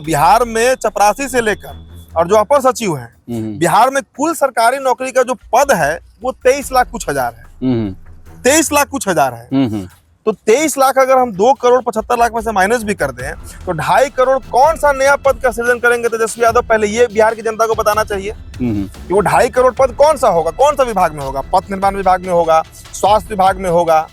बिहार में चपरासी से लेकर और जो अपर सचिव हैं, बिहार में कुल सरकारी नौकरी का जो पद है वो 23 लाख कुछ हजार है। 23 लाख कुछ हजार है। तो 23 लाख अगर हम 2 करोड़ 75 लाख में से माइनस भी कर दें तो 2.5 करोड़ कौन सा नया पद का सृजन करेंगे तेजस्वी यादव? पहले ये बिहार की जनता को बताना चाहिए कि वो 2.5 करोड़ पद कौन सा होगा, कौन सा विभाग में होगा? पथ निर्माण विभाग में होगा, स्वास्थ्य विभाग में होगा,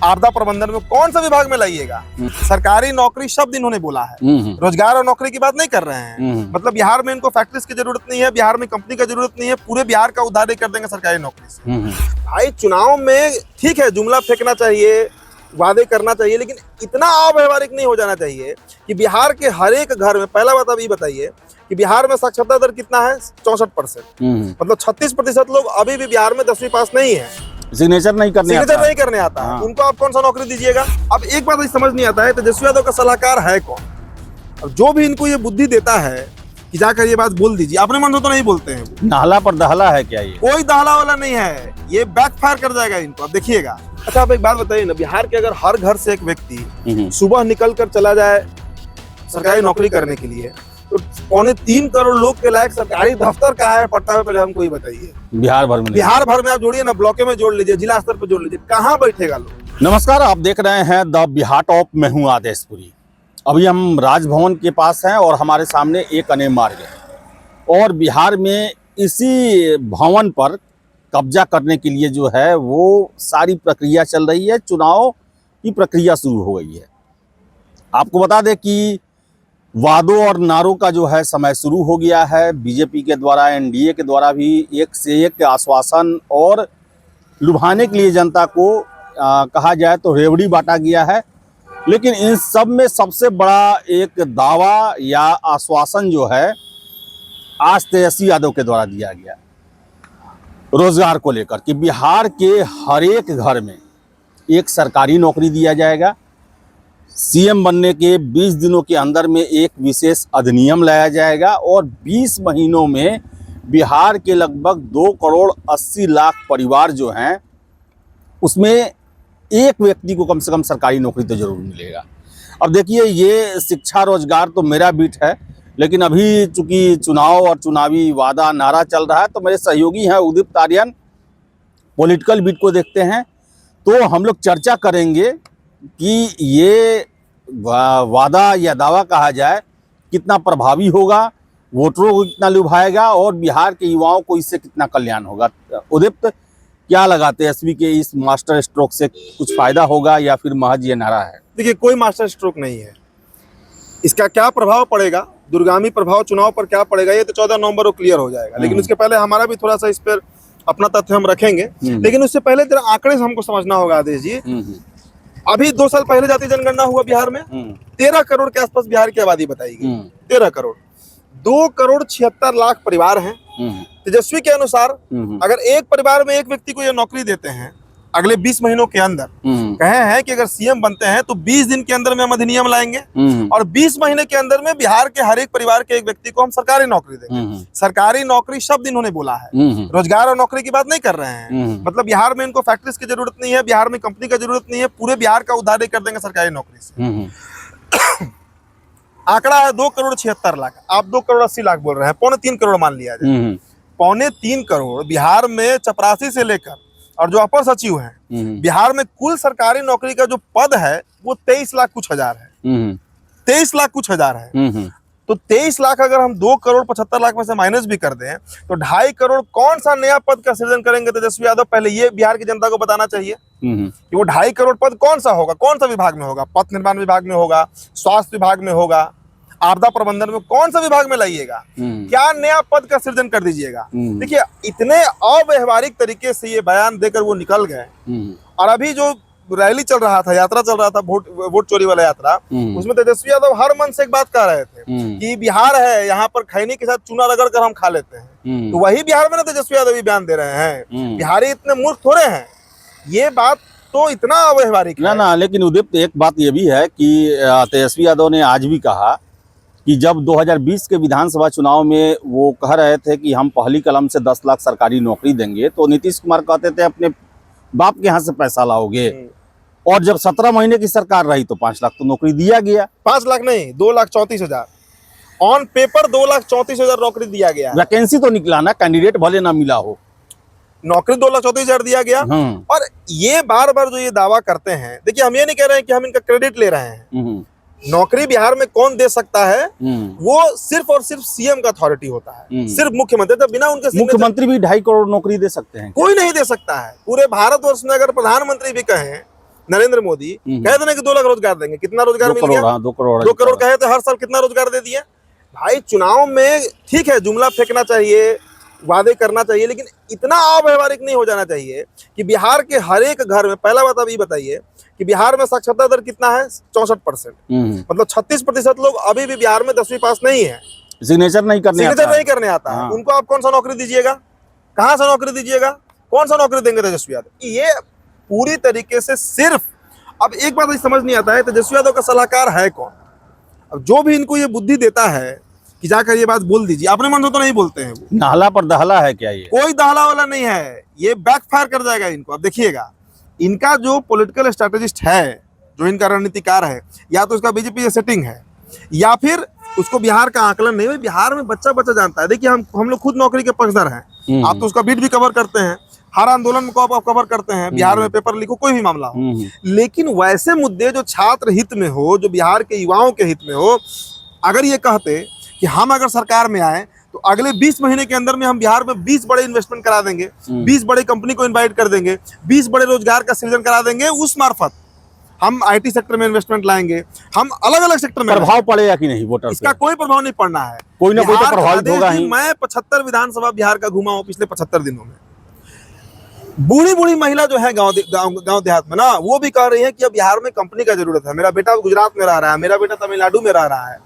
आपदा प्रबंधन में, कौन सा विभाग में लाइएगा? सरकारी नौकरी शब्द इन्होंने बोला है, रोजगार और नौकरी की बात नहीं कर रहे हैं। मतलब बिहार में इनको फैक्ट्रीज की जरूरत नहीं है, बिहार में कंपनी का जरूरत नहीं है, पूरे बिहार का उद्धार कर देंगे सरकारी नौकरी से। भाई चुनाव में ठीक है जुमला फेंकना चाहिए, वादे करना चाहिए, लेकिन इतना अव्यवहारिक नहीं हो जाना चाहिए कि बिहार के हर एक घर में, पहला बात अभी बताइए कि बिहार में साक्षरता दर कितना है? 64%। मतलब 36% लोग अभी भी बिहार में 10वीं पास नहीं है, सिग्नेचर नहीं करने आता है। उनको आप कौन सा नौकरी दीजिएगा? अब एक बात समझ नहीं आता है, तेजस्वी यादव का सलाहकार है कौन? और जो भी इनको ये बुद्धि देता है कि जाकर ये बात बोल दीजिए, अपने मन से तो नहीं बोलते हैं। नाला पर दहला है क्या? ये कोई दहला वाला नहीं है, ये बैकफायर कर जाएगा इनको, अब देखिएगा। अच्छा आप एक बात बताइए ना, बिहार के अगर हर घर से एक व्यक्ति सुबह निकल कर चला जाए सरकारी नौकरी करने के लिए तो 3.25 करोड़ लोग के लायक सरकारी दफ्तर कहाँ है पटना में? पहले हमको ये बताइए। बिहार भर में आप जोड़िए ना, ब्लॉके में जोड़ लीजिए, जिला स्तर पर जोड़ लीजिए, कहाँ बैठेगा लोग? नमस्कार, आप देख रहे हैं द बिहार टॉप। मैं हूँ आदेशपुरी। अभी हम राजभवन के पास हैं और हमारे सामने एक अनेक मार्ग है और बिहार में इसी भवन पर कब्जा करने के लिए जो है वो सारी प्रक्रिया चल रही है। चुनाव की प्रक्रिया शुरू हो गई है। आपको बता दें कि वादों और नारों का जो है समय शुरू हो गया है। बीजेपी के द्वारा, एनडीए के द्वारा भी एक से एक आश्वासन और लुभाने के लिए जनता को कहा जाए तो रेवड़ी बांटा गया है। लेकिन इन सब में सबसे बड़ा एक दावा या आश्वासन जो है आज तेजस्वी यादव के द्वारा दिया गया रोजगार को लेकर कि बिहार के हर एक घर में एक सरकारी नौकरी दिया जाएगा। सीएम बनने के 20 दिनों के अंदर में एक विशेष अधिनियम लाया जाएगा और 20 महीनों में बिहार के लगभग 2 करोड़ 80 लाख परिवार जो हैं उसमें एक व्यक्ति को कम से कम सरकारी नौकरी तो जरूर मिलेगा। अब देखिए, ये शिक्षा रोजगार तो मेरा बीट है, लेकिन अभी चूंकि चुनाव और चुनावी वादा नारा चल रहा है तो मेरे सहयोगी हैं उदित आर्यन, पॉलिटिकल बीट को देखते हैं। तो हम लोग चर्चा करेंगे कि ये वादा या दावा कहा जाए कितना प्रभावी होगा, वोटरों को कितना लुभाएगा और बिहार के युवाओं को इससे कितना कल्याण होगा। उदित, क्या लगाते हैं तेजस्वी के इस मास्टर स्ट्रोक से कुछ फायदा होगा या फिर महज ये नारा है? देखिए, कोई मास्टर स्ट्रोक नहीं है। इसका क्या प्रभाव पड़ेगा, दूरगामी प्रभाव चुनाव पर क्या पड़ेगा, ये तो 14 नवंबर को क्लियर हो जाएगा। लेकिन उसके पहले हमारा भी थोड़ा सा इस पर अपना तथ्य हम रखेंगे। लेकिन उससे पहले जरा आंकड़े से हमको समझना होगा आदेश जी। अभी 2 साल पहले जातीय जनगणना हुआ बिहार में, 13 करोड़ के आसपास बिहार की आबादी बताई गई। 13 करोड़, 2 करोड़ 76 लाख परिवार हैं। तेजस्वी के अनुसार अगर एक परिवार में एक व्यक्ति को ये नौकरी देते हैं अगले 20 महीनों के अंदर, कहे हैं कि अगर सीएम बनते हैं तो 20 दिन के अंदर में हम अधिनियम लाएंगे और 20 महीने के अंदर में बिहार के हर एक परिवार के एक व्यक्ति को हम सरकारी नौकरी देंगे। सरकारी नौकरी शब्द इन्होंने बोला है, रोजगार और नौकरी की बात नहीं कर रहे हैं। मतलब बिहार में इनको फैक्ट्रीज की जरूरत नहीं है, बिहार में कंपनी का जरूरत नहीं है, पूरे बिहार का उद्धार कर देंगे सरकारी नौकरी से। आंकड़ा है 2 करोड़ 76 लाख, आप 2 करोड़ 80 लाख बोल रहे हैं, 3.25 करोड़ मान लिया जाए। 3.25 करोड़ बिहार में चपरासी से लेकर और जो अपर सचिव हैं, बिहार में कुल सरकारी नौकरी का जो पद है वो 23 लाख कुछ हजार है। 23 लाख कुछ हजार है। तो 23 लाख अगर हम 2 करोड़ 75 लाख में से माइनस भी कर दें तो 2.5 करोड़ कौन सा नया पद का सृजन करेंगे तेजस्वी यादव? पहले ये बिहार की जनता को बताना चाहिए कि वो 2.5 करोड़ पद कौन सा होगा, कौन सा विभाग में होगा? पथ निर्माण विभाग में होगा, स्वास्थ्य विभाग में होगा, आपदा प्रबंधन में, कौन सा विभाग में लाइएगा? क्या नया पद का सृजन कर दीजिएगा? देखिए, इतने अव्यवहारिक तरीके से ये बयान देकर वो निकल गए। और अभी जो रैली चल रहा था, यात्रा चल रहा था, वोट चोरी वाला यात्रा, उसमें तेजस्वी यादव हर मन से एक बात कह रहे थे कि बिहार है, यहाँ पर खैनी के साथ चूना रगड़ कर हम खा लेते हैं। तो वही बिहार में ना तेजस्वी यादव भी बयान दे रहे हैं। बिहारी इतने मूर्ख थोड़े हैं, ये बात तो इतना अव्यवहारिक ना। लेकिन उदित, एक बात ये भी है कि तेजस्वी यादव ने आज भी कहा कि जब 2020 के विधानसभा चुनाव में वो कह रहे थे कि हम पहली कलम से 10 लाख सरकारी नौकरी देंगे, तो नीतीश कुमार कहते थे अपने बाप के यहाँ से पैसा लाओगे। और जब 17 महीने की सरकार रही तो 5 लाख तो नौकरी दिया गया। 5 लाख नहीं, 2,34,000। ऑन पेपर 2,34,000 नौकरी दिया गया है। वैकेंसी तो निकला ना, कैंडिडेट भले ना मिला हो। नौकरी 2,34,000 दिया गया। और ये बार बार जो ये दावा करते हैं, देखिए हम ये नहीं कह रहे हैं कि हम इनका क्रेडिट ले रहे हैं। नौकरी बिहार में कौन दे सकता है, वो सिर्फ और सिर्फ सीएम का अथॉरिटी होता है, सिर्फ मुख्यमंत्री। तो बिना उनके मुख्यमंत्री भी 2.5 करोड़ नौकरी दे सकते हैं, कोई नहीं दे सकता है। पूरे भारतवर्ष में अगर प्रधानमंत्री भी कहें, नरेंद्र मोदी कह देना कि 2 लाख रोजगार देंगे, कितना रोजगार मिल गया? 2 करोड़ 2 करोड़ कहे तो हर साल कितना रोजगार दे दिए भाई। चुनाव में ठीक है जुमला फेंकना चाहिए, वादे करना चाहिए, लेकिन इतना अव्यवहारिक नहीं हो जाना चाहिए कि बिहार के हर एक घर में। पहला बात अब ये बताइए कि बिहार में साक्षरता दर कितना है? 64%। मतलब 36% लोग अभी भी बिहार में 10वीं पास नहीं है, सिग्नेचर नहीं करने आता है। उनको आप कौन सा नौकरी दीजिएगा? कहाँ से नौकरी दीजिएगा? कौन सा नौकरी देंगे तेजस्वी यादव? ये पूरी तरीके से सिर्फ, अब एक बात समझ नहीं आता है, तेजस्वी यादव का सलाहकार है कौन? अब जो भी इनको ये बुद्धि देता है कि जाकर ये बात बोल दीजिए, अपने मन से तो नहीं बोलते हैं। वो नाहला पर दहला है क्या? ये कोई दहला वाला नहीं है, ये बैकफायर कर जाएगा इनको। अब देखिएगा, इनका जो पॉलिटिकल स्ट्रेटेजिस्ट है, जो इनका रणनीतिकार है, या तो उसका बीजेपी से सेटिंग है, या फिर उसको बिहार का आकलन नहीं है। बिहार में बच्चा बच्चा जानता है। देखिए हम लोग खुद नौकरी के पक्षधर हैं। आप तो उसका बीट भी कवर करते हैं, हर आंदोलन को आप कवर करते हैं, बिहार में पेपर लिखो, कोई भी मामला हो। लेकिन वैसे मुद्दे जो छात्र हित में हो, जो बिहार के युवाओं के हित में हो, अगर ये कहते कि हम अगर सरकार में आए तो अगले 20 महीने के अंदर में हम बिहार में 20 बड़े इन्वेस्टमेंट करा देंगे, 20 बड़े कंपनी को इनवाइट कर देंगे, 20 बड़े रोजगार का सृजन करा देंगे, उस मार्फत हम आईटी सेक्टर में इन्वेस्टमेंट लाएंगे, हम अलग अलग सेक्टर में। प्रभाव पड़ेगा कि नहीं वोटर? इसका कोई प्रभाव नहीं पड़ना है, कोई ना कोई तो प्रभावित होगा ही। मैं 75 विधानसभा बिहार का घुमा हूँ पिछले 75 दिनों में। बूढ़ी बूढ़ी महिला जो है गांव देहात में ना, वो भी कह रही है कि अब बिहार में कंपनी का जरूरत है। मेरा बेटा गुजरात में रह रहा है, मेरा बेटा तमिलनाडु में रह रहा है।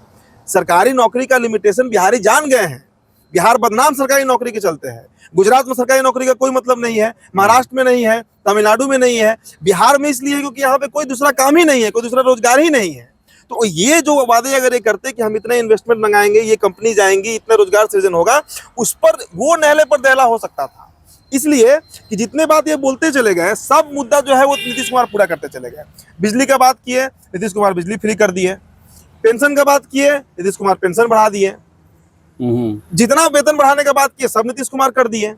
सरकारी नौकरी का लिमिटेशन बिहारी जान गए हैं। बिहार बदनाम सरकारी नौकरी के चलते हैं। गुजरात में सरकारी नौकरी का कोई मतलब नहीं है, महाराष्ट्र में नहीं है, तमिलनाडु में नहीं है, बिहार में इसलिए क्योंकि यहाँ पे कोई दूसरा काम ही नहीं है, कोई दूसरा रोजगार ही नहीं है। तो ये जो वादे अगर ये करते कि हम इतने इन्वेस्टमेंट मंगाएंगे, ये कंपनी जाएंगी, इतना रोजगार सृजन होगा, उस पर वो नहले पर दहला हो सकता था। इसलिए कि जितने बात ये बोलते चले गए, सब मुद्दा जो है वो नीतीश कुमार पूरा करते चले गए। बिजली का बात किए, नीतीश कुमार बिजली फ्री कर दिए। पेंशन का बात किए, नीतीश कुमार पेंशन बढ़ा दिए। जितना वेतन बढ़ाने का बात किए, सब नीतीश कुमार कर दिए।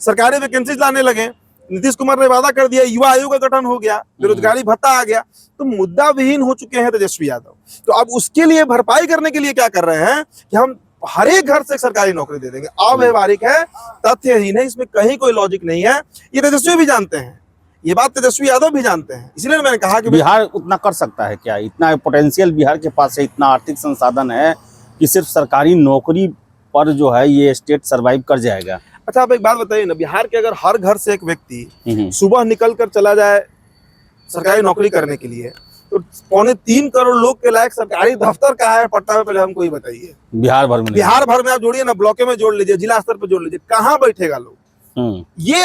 सरकारी वैकेंसीज लाने लगे, नीतीश कुमार ने वादा कर दिया, युवा आयोग का गठन हो गया, बेरोजगारी भत्ता आ गया। तो मुद्दा विहीन हो चुके हैं तेजस्वी यादव। तो अब उसके लिए भरपाई करने के लिए क्या कर रहे हैं कि हम हर एक घर से सरकारी नौकरी दे देंगे। अव्यवहारिक है, तथ्यहीन है, इसमें कहीं कोई लॉजिक नहीं है। ये तेजस्वी भी जानते हैं, ये बात तेजस्वी यादव भी जानते हैं। इसलिए मैंने कहा कि बिहार उतना कर सकता है क्या? इतना पोटेंशियल बिहार के पास है, इतना आर्थिक संसाधन है कि सिर्फ सरकारी नौकरी पर जो है ये स्टेट सरवाइव कर जाएगा। अच्छा, आप एक बात बताइए ना, बिहार के अगर हर घर से एक व्यक्ति सुबह निकल कर चला जाए सरकारी नौकरी करने के लिए, तो 2.25 करोड़ लोग के लायक सरकारी दफ्तर कहाँ है पटना में? पहले हमको ये बताइए। बिहार भर में आप जोड़िए ना, ब्लॉके में जोड़ लीजिए, जिला स्तर पर जोड़ लीजिए, कहाँ बैठेगा लोग? ये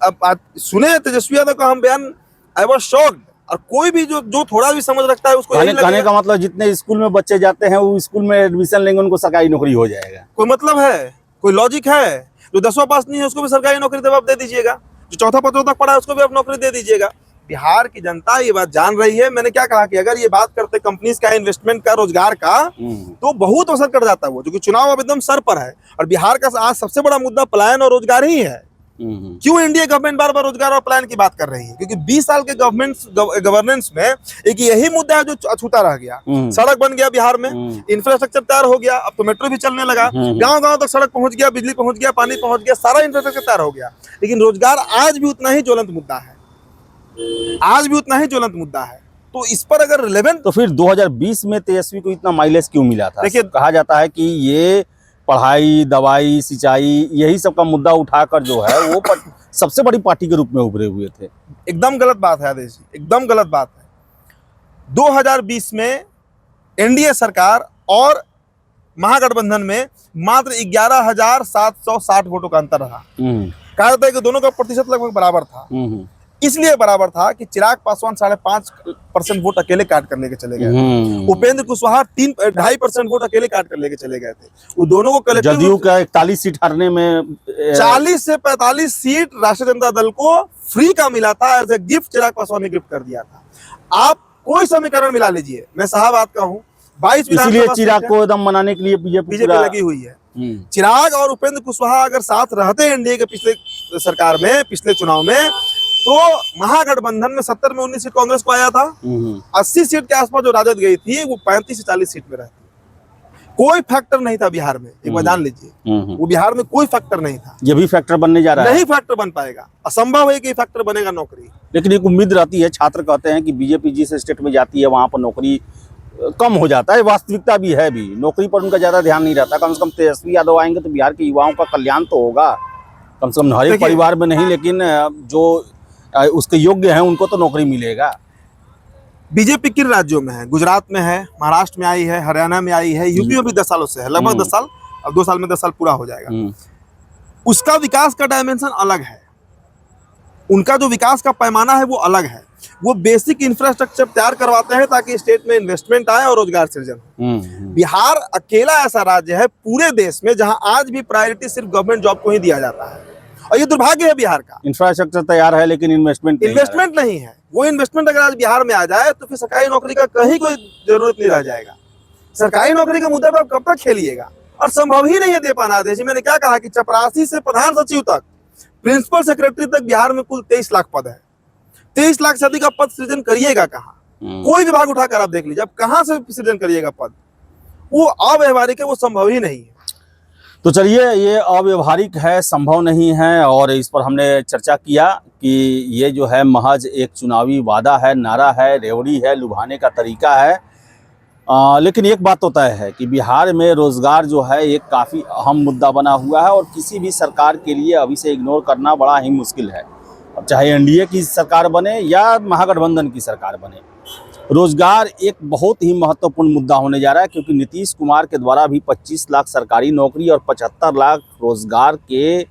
अब सुने तेजस्वी यादव का हम बयान, आई वाज शॉक्ड। और कोई भी जो थोड़ा भी समझ रखता है उसको कहने का मतलब जितने स्कूल में बच्चे जाते हैं वो स्कूल में एडमिशन लेंगे, उनको सरकारी नौकरी हो जाएगा। कोई मतलब है? कोई लॉजिक है? जो 10वां पास नहीं है उसको भी सरकारी नौकरी दे दीजिएगा, जो चौथा पत्रों तक पढ़ा है उसको भी आप नौकरी दे दीजिएगा। बिहार की जनता ये बात जान रही है। मैंने क्या कहा कि अगर ये बात करते कंपनीज का, इन्वेस्टमेंट का, रोजगार का, तो बहुत असर कर जाता है वो, क्योंकि चुनाव अब एकदम सर पर है। और बिहार का आज सबसे बड़ा मुद्दा पलायन और रोजगार ही है। क्यों इंडिया गवर्नमेंट बार बार रोजगार और पलायन की बात कर रही है? क्योंकि 20 साल के गवर्नेंस में एक यही मुद्दा है जो अछूता रह गया। सड़क बन गया बिहार में, इंफ्रास्ट्रक्चर तैयार हो गया, अब तो मेट्रो भी चलने लगा, गांव गांव तक सड़क पहुंच गया, बिजली पहुंच गया, पानी पहुंच गया, सारा इंफ्रास्ट्रक्चर तैयार हो गया। लेकिन रोजगार आज भी उतना ही ज्वलंत मुद्दा है, आज भी उतना ही ज्वलंत मुद्दा है। तो इस पर अगर रिलेवेंट, तो फिर 2020 में तेजस्वी को इतना माइलेज क्यों मिला था? देखिए, कहा जाता है कि ये पढ़ाई, दवाई, सिंचाई, यही सब का मुद्दा उठाकर जो है वो सबसे बड़ी पार्टी के रूप में उभरे हुए थे। एकदम गलत बात है आदेश जी, एकदम गलत बात है। 2020 में एनडीए सरकार और महागठबंधन में मात्र 11,760 वोटों का अंतर रहा। कहा जाता है कि दोनों का प्रतिशत लगभग बराबर था। इसलिए बराबर था कि चिराग पासवान 5.5% वोट अकेले काट कर लेके चले गए। उपेंद्र कुशवाहा 2.5% वोट अकेले काट कर लेके चले गए थे। वो दोनों को कलेक्टिव जदयू का 41 सीट हारने में 40 से 45 सीट राष्ट्रीय जनता दल को फ्री का मिला था, as a gift Chirag Paswan ने गिफ्ट कर दिया था। आप कोई समीकरण मिला लीजिए, मैं शाहबाद का हूँ, 22 इसीलिए विधानसभा चिराग सीट को एकदम मनाने के लिए बीजेपी बीजेपी लगी हुई है। चिराग और उपेंद्र कुशवाहा अगर साथ रहते एनडीए के पिछले सरकार में, पिछले चुनाव में, तो महागठबंधन में 70 में 19 सीट कांग्रेस को आया था। 80 सीट के आसपास जो राजद गई थी वो 35 से 40 सीट में रहती। कोई फैक्टर नहीं था बिहार में, एक बार जान लीजिए, वो बिहार में कोई फैक्टर नहीं था। ये भी फैक्टर बनने जा रहा है। नहीं फैक्टर बन पाएगा, असंभव है कि फैक्टर बनेगा नौकरी। लेकिन एक उम्मीद रहती है, छात्र कहते हैं कि बीजेपी जिस स्टेट में जाती है वहां पर नौकरी कम हो जाता है। वास्तविकता भी है, भी नौकरी पर उनका ज्यादा ध्यान नहीं रहता। कम से कम तेजस्वी यादव आएंगे तो बिहार के युवाओं का कल्याण तो होगा, कम से कम हर एक परिवार में नहीं, लेकिन जो उसके योग्य हैं उनको तो नौकरी मिलेगा। बीजेपी किन राज्यों में है? गुजरात में है, महाराष्ट्र में आई है, हरियाणा में आई है, यूपी में भी 10 सालों से है, लगभग 10 साल। अब 2 साल में 10 साल पूरा हो जाएगा। उसका विकास का डायमेंशन अलग है, उनका जो विकास का पैमाना है वो अलग है। वो बेसिक इंफ्रास्ट्रक्चर तैयार करवाते हैं ताकि स्टेट में इन्वेस्टमेंट आए और रोजगार सृजन हो। बिहार अकेला ऐसा राज्य है पूरे देश में जहां आज भी प्रायोरिटी सिर्फ गवर्नमेंट जॉब को ही दिया जाता है, और ये दुर्भाग्य है बिहार का। इंफ्रास्ट्रक्चर तैयार है लेकिन इन्वेस्टमेंट नहीं है। वो इन्वेस्टमेंट अगर आज बिहार में आ जाए तो फिर सरकारी नौकरी का कहीं कोई जरूरत नहीं रह जाएगा। सरकारी नौकरी के मुद्दे पर आप कब तक खेलिएगा? और संभव ही नहीं है दे पाना आदेश। मैंने क्या कहा कि चपरासी से प्रधान सचिव तक, प्रिंसिपल सेक्रेटरी तक बिहार में कुल 23 लाख पद है। 23 लाख से अधिक का पद सृजन करिएगा कहाँ? कोई विभाग उठाकर आप देख लीजिए, अब कहाँ से सृजन करिएगा पद? वो अव्यवहारिक है, वो संभव ही नहीं है। तो चलिए, ये अव्यवहारिक है, संभव नहीं है, और इस पर हमने चर्चा किया कि ये जो है महज एक चुनावी वादा है, नारा है, रेवड़ी है, लुभाने का तरीका है। लेकिन एक बात तो तय है कि बिहार में रोजगार जो है एक काफ़ी अहम मुद्दा बना हुआ है, और किसी भी सरकार के लिए अभी से इग्नोर करना बड़ा ही मुश्किल है। अब चाहे एनडीए की सरकार बने या महागठबंधन की सरकार बने, रोजगार एक बहुत ही महत्वपूर्ण मुद्दा होने जा रहा है, क्योंकि नीतीश कुमार के द्वारा भी 25 लाख सरकारी नौकरी और 75 लाख रोजगार के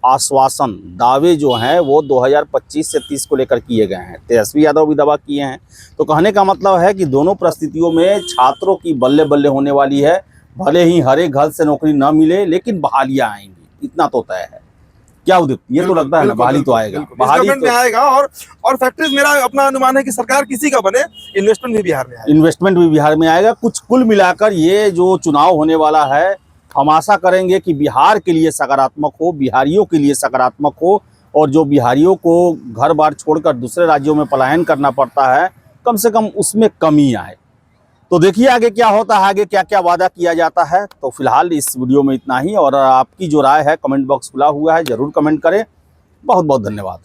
आश्वासन, दावे जो हैं वो 2025 से 30 को लेकर किए गए हैं। तेजस्वी यादव भी दावा किए हैं। तो कहने का मतलब है कि दोनों परिस्थितियों में छात्रों की बल्ले बल्ले होने वाली है। भले ही हर एक घर से नौकरी न मिले, लेकिन बहालियाँ आएंगी, इतना तो तय है। क्या उदित, ये तो लगता है ना बहाली तो आएगा, बहाली तो आएगा। और फैक्ट्रीज, मेरा अपना अनुमान है कि सरकार किसी का बने, इन्वेस्टमेंट भी बिहार में आएगा। इन्वेस्टमेंट भी बिहार में आएगा। कुछ कुल मिलाकर ये जो चुनाव होने वाला है, हम आशा करेंगे कि बिहार के लिए सकारात्मक हो, बिहारियों के लिए सकारात्मक हो, और जो बिहारियों को घर बार छोड़कर दूसरे राज्यों में पलायन करना पड़ता है, कम से कम उसमें कमी आए। तो देखिए आगे क्या होता है, आगे क्या क्या वादा किया जाता है। तो फिलहाल इस वीडियो में इतना ही, और आपकी जो राय है कमेंट बॉक्स खुला हुआ है, ज़रूर कमेंट करें। बहुत बहुत धन्यवाद।